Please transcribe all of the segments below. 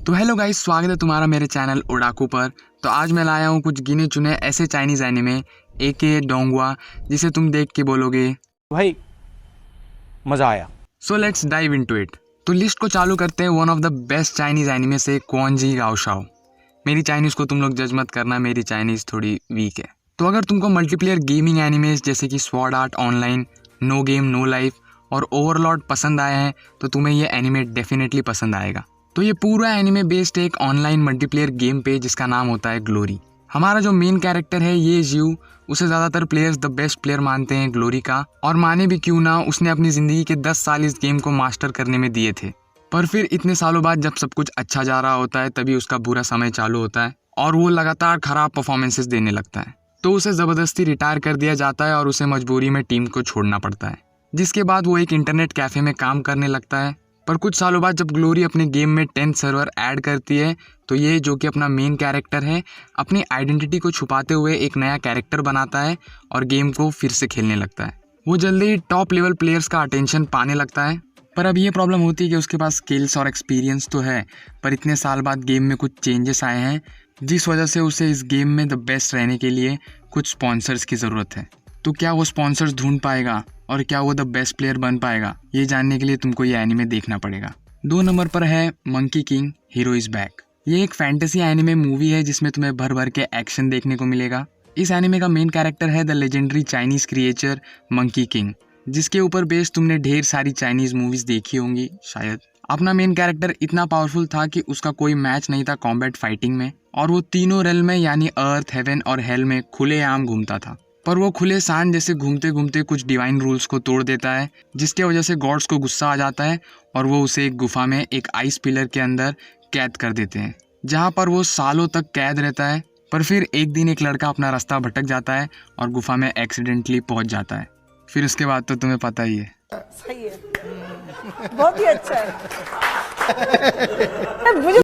तो hello guys, स्वागत है तुम्हारा मेरे चैनल ओडाकू पर। तो आज मैं लाया हूँ कुछ गिने चुने ऐसे चाइनीज़ एनिमे एके डोंगवा जिसे तुम देख के बोलोगे भाई मजा आया। So let's dive into it. तो लिस्ट को चालू करते हैं one of the best Chinese anime से, क्वांजी गाओशाओ। मेरी चाइनीज़ को तुम लोग जज मत करना, मेरी चाइनीज़ थोड़ी वीक है। तो अगर तुमको मल्टीप्लेयर गेमिंग एनिमेज जैसे कि sword art online, no game no life और ओवरलॉर्ड पसंद आए हैं तो तुम्हें ये एनिमे डेफिनेटली पसंद आएगा। तो ये पूरा एनिमे बेस्ड एक ऑनलाइन मल्टीप्लेयर गेम पे जिसका नाम होता है ग्लोरी। हमारा जो मेन कैरेक्टर है ये जियो, उसे ज़्यादातर प्लेयर्स द बेस्ट प्लेयर मानते हैं ग्लोरी का, और माने भी क्यों ना, उसने अपनी ज़िंदगी के 10 साल इस गेम को मास्टर करने में दिए थे। पर फिर इतने सालों बाद जब सब कुछ अच्छा जा रहा होता है तभी उसका बुरा समय चालू होता है और वो लगातार ख़राब परफॉर्मेंसेस देने लगता है। तो उसे ज़बरदस्ती रिटायर कर दिया जाता है और उसे मजबूरी में टीम को छोड़ना पड़ता है, जिसके बाद वो एक इंटरनेट कैफ़े में काम करने लगता है। पर कुछ सालों बाद जब ग्लोरी अपने गेम में 10th सर्वर ऐड करती है तो ये जो कि अपना मेन कैरेक्टर है, अपनी आइडेंटिटी को छुपाते हुए एक नया कैरेक्टर बनाता है और गेम को फिर से खेलने लगता है। वो जल्दी ही टॉप लेवल प्लेयर्स का अटेंशन पाने लगता है। पर अब ये प्रॉब्लम होती है कि उसके पास स्किल्स और एक्सपीरियंस तो है, पर इतने साल बाद गेम में कुछ चेंजेस आए हैं जिस वजह से उसे इस गेम में द बेस्ट रहने के लिए कुछ स्पॉन्सर्स की ज़रूरत है। तो क्या वो स्पॉन्सर्स ढूंढ पाएगा और क्या वो द बेस्ट प्लेयर बन पाएगा, ये जानने के लिए तुमको ये एनिमे देखना पड़ेगा। 2 नंबर पर है monkey king hero is back. ये एक फैंटेसी एनिमे मूवी है जिसमें तुम्हें भर भर के एक्शन देखने को मिलेगा। इस एनिमे का मेन कैरेक्टर है the legendary Chinese creature monkey king, जिसके ऊपर बेस्ड तुमने ढेर सारी चाइनीज मूवीज देखी होंगी शायद। अपना मेन कैरेक्टर इतना पावरफुल था कि उसका कोई मैच नहीं था कॉम्बैट फाइटिंग में, और वो तीनों रेल में यानी अर्थ, हेवन और हेल में खुलेआम घूमता था। पर वो खुले सांड जैसे घूमते घूमते कुछ डिवाइन रूल्स को तोड़ देता है, जिसके वजह से गॉड्स को गुस्सा आ जाता है और वो उसे एक गुफा में एक आइस पिलर के अंदर कैद कर देते हैं, जहाँ पर वो सालों तक कैद रहता है। पर फिर एक दिन एक लड़का अपना रास्ता भटक जाता है और गुफा में एक्सीडेंटली पहुंच जाता है। फिर उसके बाद तो तुम्हें पता ही है। सही है, बहुत ही अच्छा है। मुझे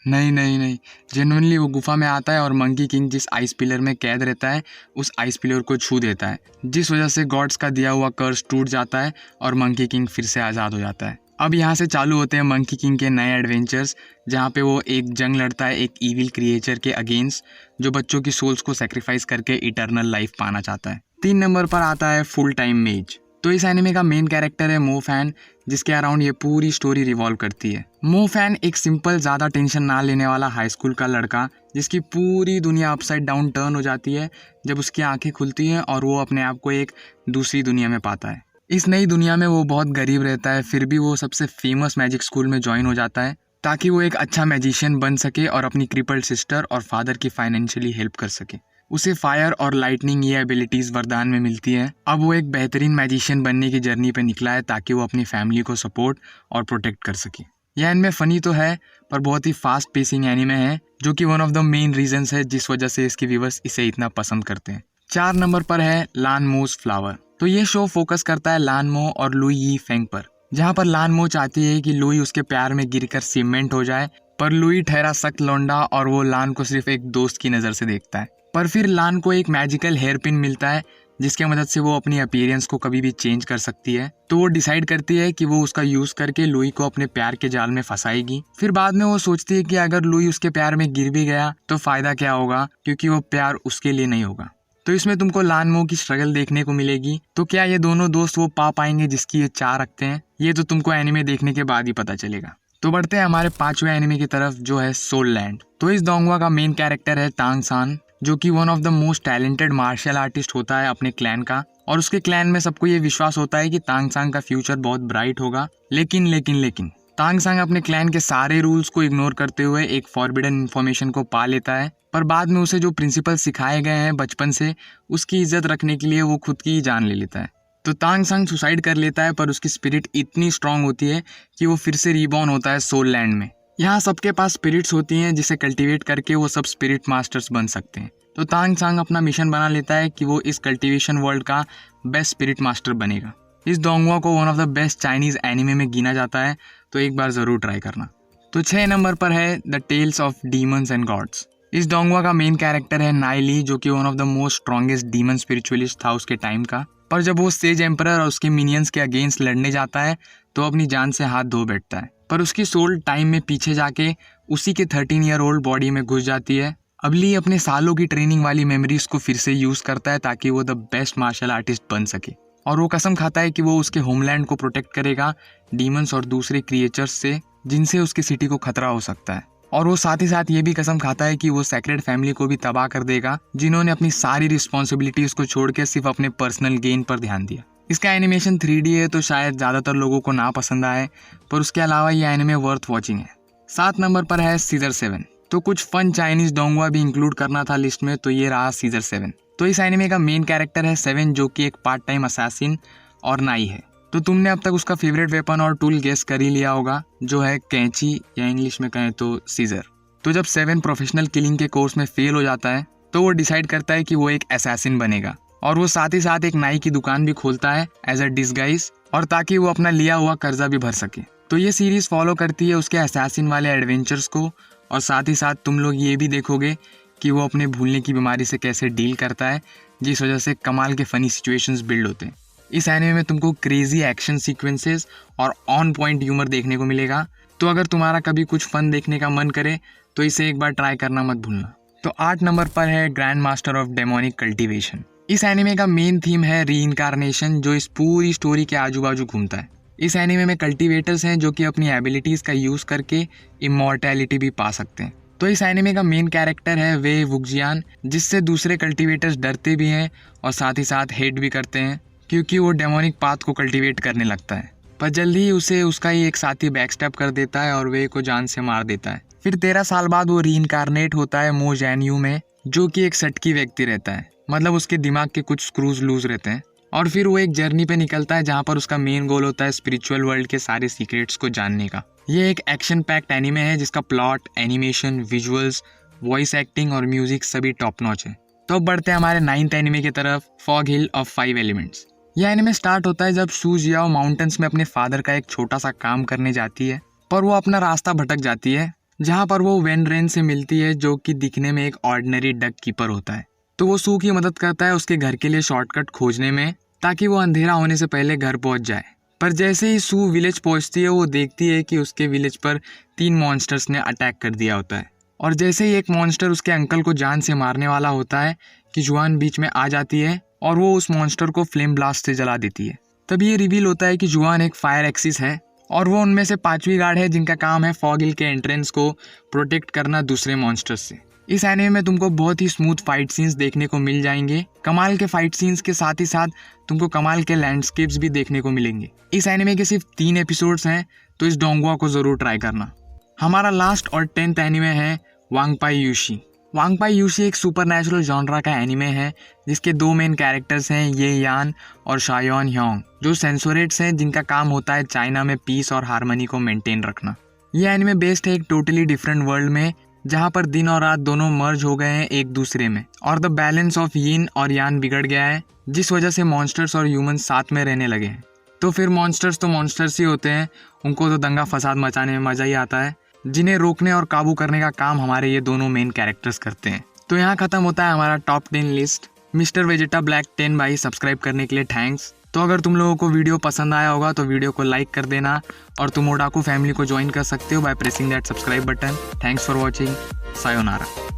नहीं, जेन्युइनली वो गुफा में आता है और मंकी किंग जिस आइस पिलर में कैद रहता है उस आइस पिलर को छू देता है, जिस वजह से गॉड्स का दिया हुआ कर्स टूट जाता है और मंकी किंग फिर से आज़ाद हो जाता है। अब यहाँ से चालू होते हैं मंकी किंग के नए एडवेंचर्स, जहाँ पे वो एक जंग लड़ता है एक ईविल क्रिएचर के अगेंस्ट जो बच्चों की सोल्स को सेक्रीफाइस करके इटर्नल लाइफ पाना चाहता है। 3 नंबर पर आता है फुल टाइम मेज। तो इस एनिमे का मेन कैरेक्टर है मो फैन, जिसके अराउंड ये पूरी स्टोरी रिवॉल्व करती है। मो फैन एक सिंपल, ज़्यादा टेंशन ना लेने वाला हाई स्कूल का लड़का, जिसकी पूरी दुनिया अपसाइड डाउन टर्न हो जाती है जब उसकी आंखें खुलती हैं और वो अपने आप को एक दूसरी दुनिया में पाता है। इस नई दुनिया में वो बहुत गरीब रहता है, फिर भी वो सबसे फेमस मैजिक स्कूल में ज्वाइन हो जाता है ताकि वो एक अच्छा मैजिशियन बन सके और अपनी क्रिपल्ड सिस्टर और फादर की फाइनेंशियली हेल्प कर सके। उसे फायर और लाइटनिंग ये एबिलिटीज़ वरदान में मिलती है। अब वो एक बेहतरीन मैजिशियन बनने की जर्नी पे निकला है ताकि वो अपनी फैमिली को सपोर्ट और प्रोटेक्ट कर सके। यह एनिमे फ़नी तो है पर बहुत ही फास्ट पेसिंग एनिमे है, जो कि one of the main reasons है जिस वजह से इसके व्यूअर्स इसे इतना पसंद करते हैं। 4 नंबर पर है लानमोस फ्लावर। तो ये शो फोकस करता है लानमो और लुई यी फेंग पर, जहाँ पर लानमो चाहती है कि लुई उसके प्यार में गिरकर सीमेंट हो जाए, पर लुई ठहरा सख्त लौंडा और वो लान को सिर्फ एक दोस्त की नज़र से देखता है। पर फिर लान को एक मैजिकल हेयर पिन मिलता है जिसके मदद से वो अपनी अपीयरेंस को कभी भी चेंज कर सकती है। तो वो डिसाइड करती है कि वो उसका यूज़ करके लुई को अपने प्यार के जाल में फंसाएगी। फिर बाद में वो सोचती है कि अगर लुई उसके प्यार में गिर भी गया तो फ़ायदा क्या होगा, क्योंकि वो प्यार उसके लिए नहीं होगा। तो इसमें तुमको लानमो की स्ट्रगल देखने को मिलेगी। तो क्या ये दोनों दोस्त वो पा पाएंगे जिसकी ये चाह रखते हैं, ये तो तुमको एनिमे देखने के बाद ही पता चलेगा। तो बढ़ते हैं हमारे 5वें एनिमे की तरफ, जो है सोल लैंड। तो इस डोंगवा का मेन कैरेक्टर है तांग सान, जो कि one of the most talented martial artist होता है अपने क्लैन का, और उसके क्लैन में सबको ये विश्वास होता है कि तांग सांग का फ्यूचर बहुत ब्राइट होगा। लेकिन तांग सांग अपने क्लैन के सारे रूल्स को इग्नोर करते हुए एक फॉरबिडन इन्फॉर्मेशन को पा लेता है। पर बाद में उसे जो प्रिंसिपल सिखाए गए हैं बचपन से, उसकी इज्जत रखने के लिए वो खुद की जान ले लेता है। तो तांग सांग सुसाइड कर लेता है, पर उसकी स्पिरिट इतनी स्ट्रांग होती है कि वो फिर से रीबॉर्न होता है सोल लैंड में। यहाँ सबके पास स्पिरिट्स होती हैं जिसे कल्टीवेट करके वो सब स्पिरिट मास्टर्स बन सकते हैं। तो तांग सांग अपना मिशन बना लेता है कि वो इस कल्टीवेशन वर्ल्ड का बेस्ट स्पिरिट मास्टर बनेगा। इस डोंगवा को one of the best Chinese anime में गिना जाता है, तो एक बार ज़रूर ट्राई करना। तो 6 नंबर पर है the tales of demons and gods. इस डोंगवा का मेन कैरेक्टर है नाइली, जो कि one of the most strongest demon spiritualist था उसके टाइम का। पर जब वो सेज एम्परर और उसके मिनियंस के अगेंस्ट लड़ने जाता है तो अपनी जान से हाथ धो बैठता है, पर उसकी सोल टाइम में पीछे जाके उसी के 13 ईयर ओल्ड बॉडी में घुस जाती है। अब ली अपने सालों की ट्रेनिंग वाली मेमोरीज को फिर से यूज करता है ताकि वो द बेस्ट मार्शल आर्टिस्ट बन सके, और वो कसम खाता है कि वो उसके होमलैंड को प्रोटेक्ट करेगा डीमंस और दूसरे क्रिएचर्स से जिनसे उसकी सिटी को खतरा हो सकता है। और वो साथ ही साथ ये भी कसम खाता है कि वो सेक्रेड फैमिली को भी तबाह कर देगा जिन्होंने अपनी सारी रिस्पॉन्सिबिलिटीज को छोड़ के सिर्फ अपने पर्सनल गेन पर ध्यान दिया। इसका एनिमेशन 3D है तो शायद ज़्यादातर लोगों को ना पसंद आए, पर उसके अलावा ये एनिमे वर्थ वॉचिंग है। 7 नंबर पर है सीजर 7। तो कुछ फन चाइनीज डोंगवा भी इंक्लूड करना था लिस्ट में, तो ये रहा सीजर 7। तो इस एनिमे का मेन कैरेक्टर है 7 जो कि एक पार्ट टाइम असैसिन और नाई है। तो तुमने अब तक उसका फेवरेट वेपन और टूल गेस कर ही लिया होगा जो है कैंची, या इंग्लिश में कहें तो सीजर। तो जब 7 प्रोफेशनल किलिंग के कोर्स में फेल हो जाता है तो वो डिसाइड करता है कि वो एक असैसिन बनेगा, और वो साथ ही साथ एक नाई की दुकान भी खोलता है एज अ डिस्गाइज, और ताकि वो अपना लिया हुआ कर्जा भी भर सके। तो ये सीरीज फॉलो करती है उसके असैसिन वाले एडवेंचर्स को, और साथ ही साथ तुम लोग ये भी देखोगे कि वो अपने भूलने की बीमारी से कैसे डील करता है, जिस वजह से कमाल के फनी सिचुएशंस बिल्ड होते हैं। इस एनिमे में तुमको क्रेजी एक्शन सीक्वेंसेस और ऑन पॉइंट ह्यूमर देखने को मिलेगा। तो अगर तुम्हारा कभी कुछ फन देखने का मन करे तो इसे एक बार ट्राई करना मत भूलना। तो 8 नंबर पर है grand master of demonic cultivation. इस एनिमे का मेन थीम है रीइंकारनेशन, जो इस पूरी स्टोरी के आजू बाजू घूमता है। इस एनिमे में कल्टीवेटर्स हैं जो कि अपनी एबिलिटीज़ का यूज़ करके इमॉर्टैलिटी भी पा सकते हैं। तो इस एनिमे का मेन कैरेक्टर है वे वुक्जियान, जिससे दूसरे कल्टीवेटर्स डरते भी हैं और साथ ही साथ हेट भी करते हैं, क्योंकि वो डेमोनिक पाथ को कल्टीवेट करने लगता है। पर जल्दी ही उसे उसका ही एक साथी बैकस्टैप कर देता है और वे को जान से मार देता है। फिर 13 साल बाद वो रीइंकारनेट होता है मो जैनयू में, जो कि एक सटकी व्यक्ति रहता है, मतलब उसके दिमाग के कुछ स्क्रूज लूज रहते हैं। और फिर वो एक जर्नी पे निकलता है जहाँ पर उसका मेन गोल होता है स्पिरिचुअल वर्ल्ड के सारे सीक्रेट्स को जानने का। ये एक एक्शन पैक्ड एनिमे है जिसका plot, animation, visuals, voice acting और म्यूजिक सभी टॉप नॉच है। तो अब बढ़ते हैं हमारे 9th एनिमे की तरफ, फॉग हिल ऑफ 5 एलिमेंट्स। यह एनिमे स्टार्ट होता है जब शू जियाओ माउंटेन्स में अपने फादर का एक छोटा सा काम करने जाती है, पर वो अपना रास्ता भटक जाती है, जहाँ पर वो वेन रेन से मिलती है जो कि दिखने में एक ऑर्डिनरी डक कीपर होता है। तो वो शू की मदद करता है उसके घर के लिए शॉर्टकट खोजने में, ताकि वो अंधेरा होने से पहले घर पहुंच जाए। पर जैसे ही शू विलेज पहुंचती है वो देखती है कि उसके विलेज पर 3 मॉन्स्टर्स ने अटैक कर दिया होता है, और जैसे ही एक मॉन्स्टर उसके अंकल को जान से मारने वाला होता है कि जुआन बीच में आ जाती है और वो उस मॉन्स्टर को फ्लेम ब्लास्ट से जला देती है। तब ये रिवील होता है कि जुआन एक फायर एक्सिस है और वो उनमें से 5वीं गार्ड है जिनका काम है फॉग हिल के एंट्रेंस को प्रोटेक्ट करना दूसरे मॉन्स्टर्स से। इस एनिमे में तुमको बहुत ही स्मूथ फाइट सीन्स देखने को मिल जाएंगे। कमाल के फाइट सीन्स के साथ ही साथ तुमको कमाल के लैंडस्केप्स भी देखने को मिलेंगे। इस एनिमे के सिर्फ 3 एपिसोड्स हैं, तो इस डोंगवा को ज़रूर ट्राई करना। हमारा लास्ट और 10th एनिमे है वांगपाई यूशी। वांगपाई यूशी एक सुपरनैचुरल जॉनरा का एनिमे है जिसके 2 मेन कैरेक्टर्स हैं ये यान और शायोन ह्योंग, जो सेंसोरेट्स हैं जिनका काम होता है चाइना में पीस और हार्मनी को मेंटेन रखना। ये एनिमे बेस्ड है एक टोटली डिफरेंट वर्ल्ड में, जहाँ पर दिन और रात दोनों मर्ज हो गए हैं एक दूसरे में, और द बैलेंस ऑफ यिन और यान बिगड़ गया है, जिस वजह से मॉन्स्टर्स और ह्यूमंस साथ में रहने लगे हैं। तो फिर मॉन्स्टर्स ही होते हैं, उनको तो दंगा फसाद मचाने में मज़ा ही आता है, जिन्हें रोकने और काबू करने का काम हमारे ये दोनों मेन कैरेक्टर्स करते हैं। तो यहाँ खत्म होता है हमारा टॉप 10 लिस्ट। मिस्टर वेजेटा ब्लैक 10 भाई सब्सक्राइब करने के लिए थैंक्स। तो अगर तुम लोगों को वीडियो पसंद आया होगा तो वीडियो को लाइक कर देना, और तुम ओडाकू फैमिली को ज्वाइन कर सकते हो by pressing that subscribe button. Thanks for watching, sayonara.